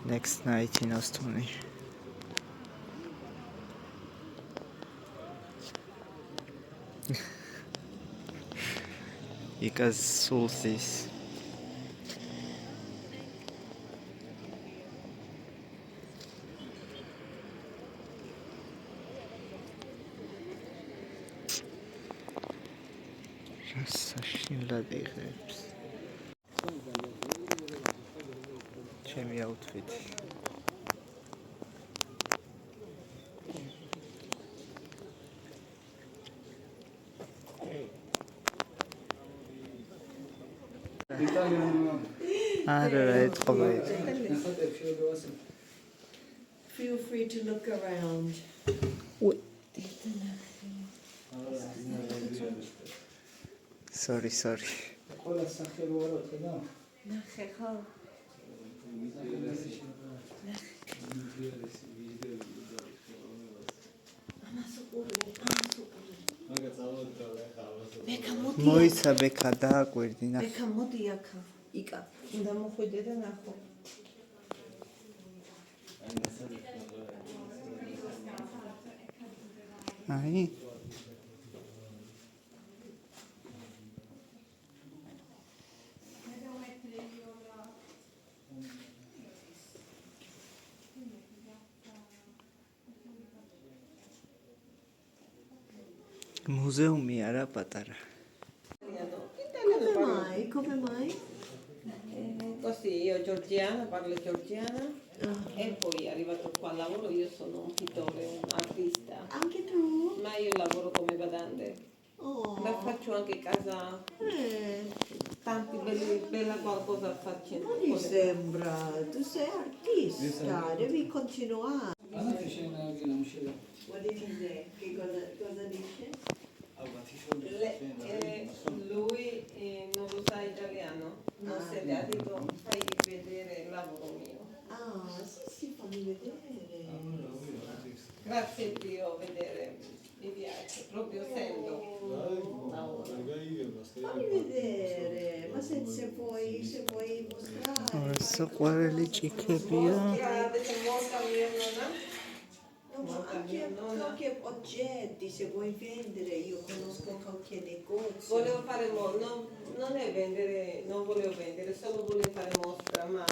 Next night in Ostuni. Because solstice. Sashimlad იღებს. ჩემი აუთფიტი. Feel free to look around. Sorry. მოიცა ბექა დააკვირდი ნახე. ბექა მოდი აქა. იკა. უნდა მოხვიდე და ნახო. აი მუზეუმი არა პატარა. Come mai? Così io georgiana, parlo georgiana e poi arrivato qua al lavoro io sono un pittore, un artista. Anche tu? Ma io lavoro come badante. Ma faccio anche casa tanti bella qualcosa facendo. Non mi sembra, tu sei artista, devi continuare. What did he say? Che cosa dice? Lui non lo sa italiano, non se le ha detto fai vedere il lavoro mio. Sì, fammi vedere. Grazie Dio, vedere, mi piace, proprio sento. Fammi vedere, ma se vuoi mostrare. Adesso quale cicchia? Anche oggetti, se vuoi vendere, io conosco qualche negozio. Volevo fare non è vendere, non volevo vendere, solo volevo fare mostra, ma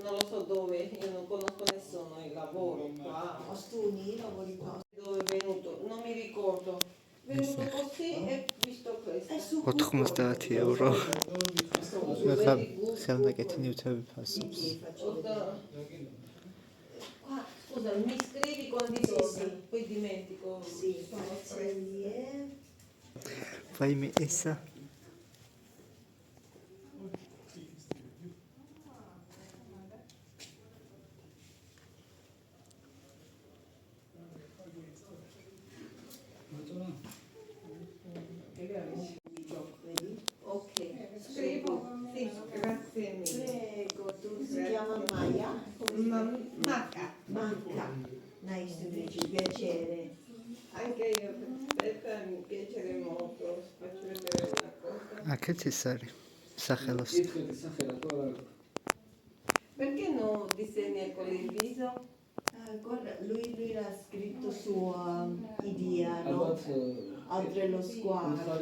non lo so dove, io non conosco nessuno, il lavoro qua. Ostuni, lavori qua. Dove è venuto? Non mi ricordo. È venuto così e visto questo. 90 euro. Selma che ti newtabi passos. Scusa, mi scrivi quando poi dimentico. Sì, Fai-me essa. Ok, Scrivo? Sì, grazie mille. prego, tu si chiama Maya? Macca. Manca. Nice to meet you, piacere. Anche io, aspetta, mi piacerebbe molto. Faccio vedere una cosa. Che ci sari? Sachelos. Perché non disegni con il viso? Guarda, lui l'ha scritto su idea, no? Oltre lo sguardo.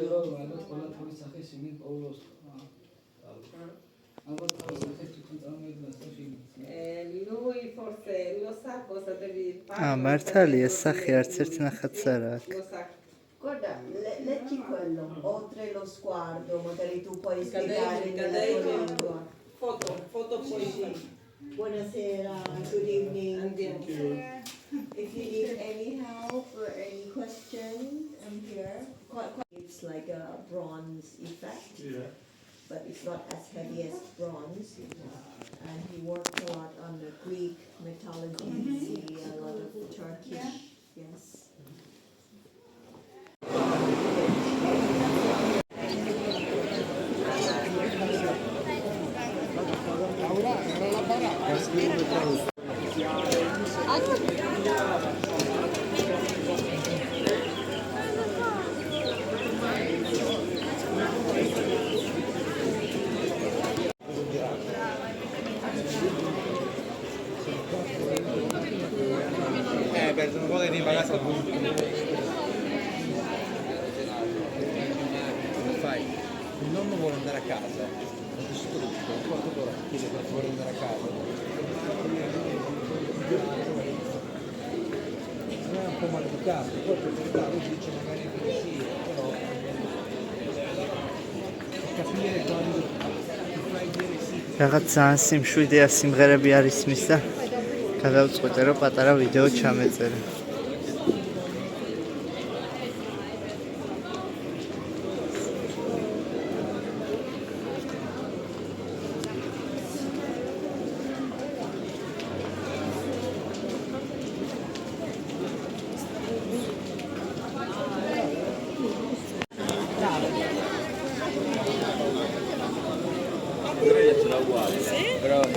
Lui forse lo sa cosa devi fare. მართალია სახე არც ერთ ნახატს არ აქვს. Lo sa. Guarda, leggi quello, oltre lo sguardo, magari tu puoi spiegare nella cadere, tua lingua. Foto poesia. Buonasera, good evening. Andiamo. If you need any help or any question, I'm here. It's like a bronze effect, but it's not as heavy as bronze. And he worked a lot on the Greek mythology, a lot of Turkish, yes. non vuole di ragazza fai il nonno vuole andare a casa è distrutto un quarto d'ora chiede per vuole andare a casa non è un po' maleducato poi per verità lui dice magari che sì però capire quando ti fai dire sì რაღაც ძალიან სიმშვიდეა სიმღერები არის მის და გადავწყვეტე რომ პატარა ვიდეო ჩამეწერე.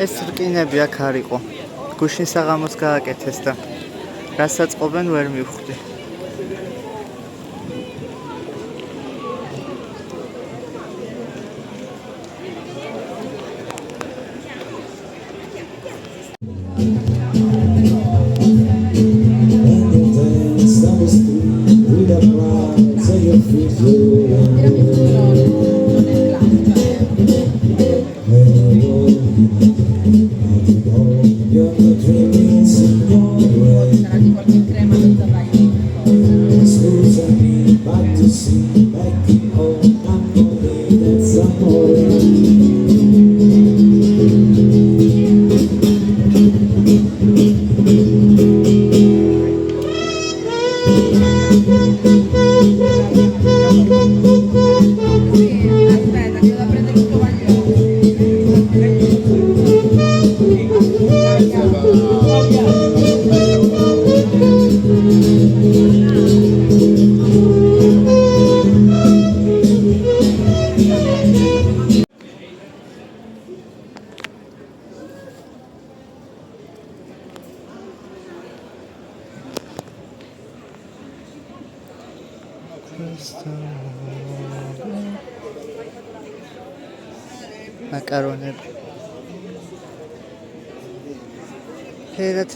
ეს რკინები აქ არ იყო. გუშინ საღამოს გააკეთეს და რასაც ყოფენ ვერ მივხვდი. მაკარონები.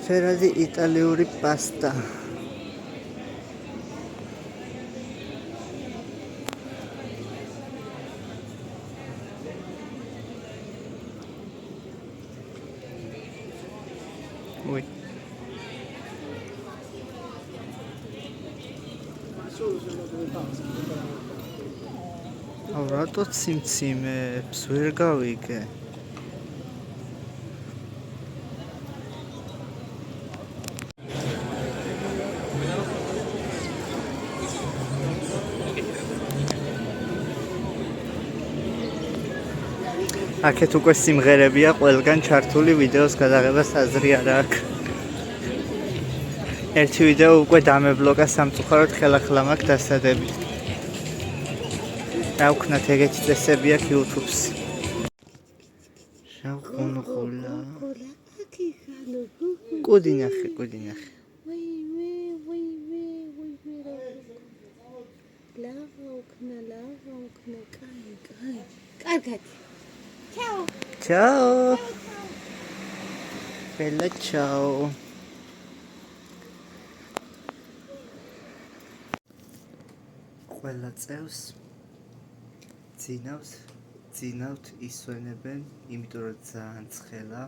ფერადი იტალიური პასტა. ой. რატო ციმციმებს ვერ გავიგე? აქეთ უკვე სიმღერებია, ყველგან ჩართული ვიდეოს გადაღებას აზრი არ აქვს. ერთი ვიდეო უკვე დამებლოკა სამწუხაროდ ხელახლა მაქვს დასადებით. რა ვქნათ ეგეთი წესები აქვს YouTube-ს. შავყუნღულა. კუდი ნახე. კარგად. Ciao. Bella ciao. ყველა წევს ძინავთ ისვენებენ, იმიტომ რომ ძალიან ცხელა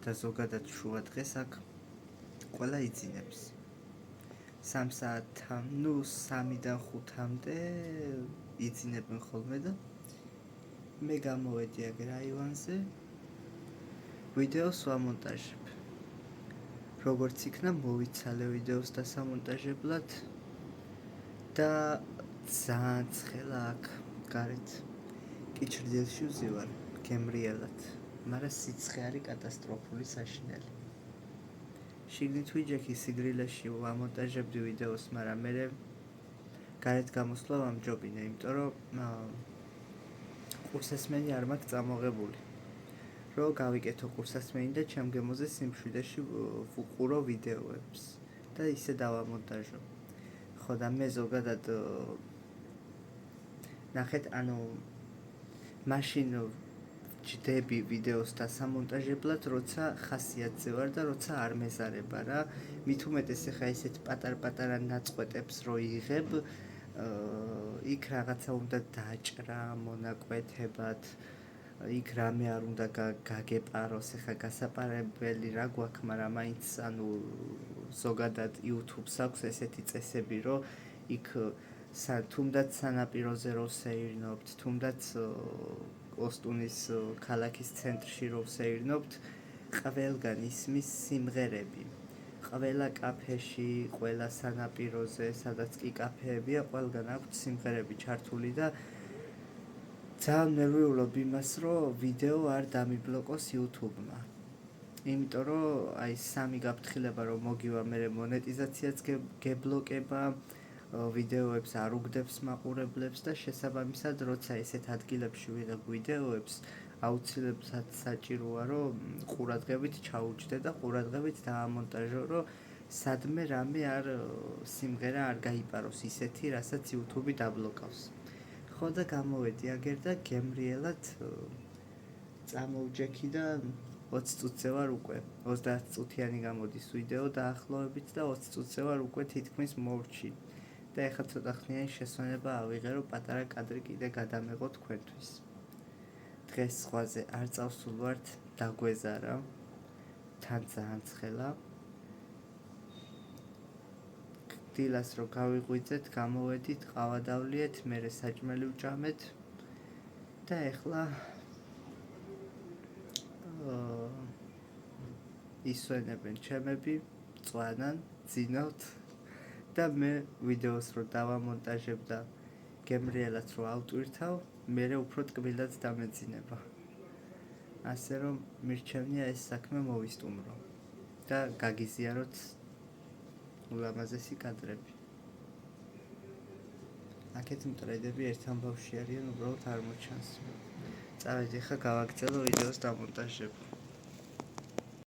და ზოგადად შუა დღეს აქ ყველა იძინებს. 3 საათთან, 3-დან 5-მდე იძინებენ ხოლმე და მე გამოვედი აქ რაივანზე ვიდეოს ვამონტაჟებ. როგორც იქნა მოვიცალე ვიდეოს დასამონტაჟებლად და ძალიან ცხელა აქ გარეთ. კი ჭრდილში ვზივარ გემრიელად, მაგრამ სიცხე არის კატასტროფული საშინელი. შიგნით ვიჯექი სიგრილეში ვამონტაჟებდი ვიდეოს, მაგრამ მე გარეთ გამოსვლა ვამჯობინე, იმიტომ რომ კურსასმენი არ მაქვს წამოღებული. რომ გავიკეთო კურსასმენი და ჩემ გემოზე სიმშვიდეში ვუყურო ვიდეოებს და ისე დავამონტაჟო. ხო და მე ზოგადად ნახეთ, ანუ მაშინ ჯდები ვიდეოს დასამონტაჟებლად, როცა ხასიათზე ვარ და როცა არ მეზარება რა. მით უმეტეს ახლა ისეთ პატარ-პატარა ნაწყვეტებს რო იღებ, იქ რაღაცა უნდა დაჭრა, მონაკვეთებად, იქ რამე არ უნდა გაგეპაროს, ახლა გასაპარებელი რა გვაქვს, მაგრამ მაინც ანუ ზოგადად YouTube-ს აქვს ესეთი წესები, რომ იქ თუნდაც სანაპიროზე რო ვსეირნობთ, თუნდაც ოსტუნის ქალაქის ცენტრში რო ვსეირნობთ, ყველგან ისმის სიმღერები. ყველა კაფეში, ყველა სანაპიროზე, სადაც კი კაფეებია, ყველგან აქვს სიმღერები ჩართული და ძალიან ნერვიულობ იმას, რომ ვიდეო არ დამიბლოკოს YouTube-მა. იმიტომ რომ აი სამი გაფრთხილება რომ მოგივა, მერე მონეტიზაციაც გებლოკება, ვიდეოებს არ უგდებს მაყურებლებს და შესაბამისად, როცა ესეთ ადგილებში ვიღებ ვიდეოებს, აუცილებლად საჭიროა, რომ ყურადღებით ჩაუჯდე და ყურადღებით დაამონტაჟო, რომ სადმე რამე სიმღერა არ გაიპაროს ისეთი, რასაც YouTube დაბლოკავს. ხო და გამოვედი აგერ და გემრიელად წამოვჯექი და 20 წუთზე ვარ უკვე. 30 წუთიანი გამოდის ვიდეო დაახლოებით და 20 წუთზე ვარ უკვე თითქმის მორჩი. და ეხლა ცოტა ხნიანი შესვენება ავიღე, რომ პატარა კადრი კიდე გადამეღო თქვენთვის. დღეს ზღვაზე არ წავსულ ვართ, დაგვეზარა. თან ძალიან ცხელა. დილას რო გავიღვიძეთ, გამოვედით, ყავა დავლიეთ, მერე საჭმელი ვჭამეთ და ეხლა ისვენებენ ჩემები, წვანან, ძინავთ და მე ვიდეოს რო დავამონტაჟებ და გემრიელად რო ავტვირთავ, მერე უფრო ტკბილად დამეძინება. ასე რომ მირჩევნია ეს საქმე მოვისტუმრო და გაგიზიაროთ ულამაზესი კადრები. აქეთ მტრედები ერთ ამბავში არიან, უბრალოდ არ მოჩანს. წავედი ხა გავაგრძელო ვიდეოს დამონტაჟება.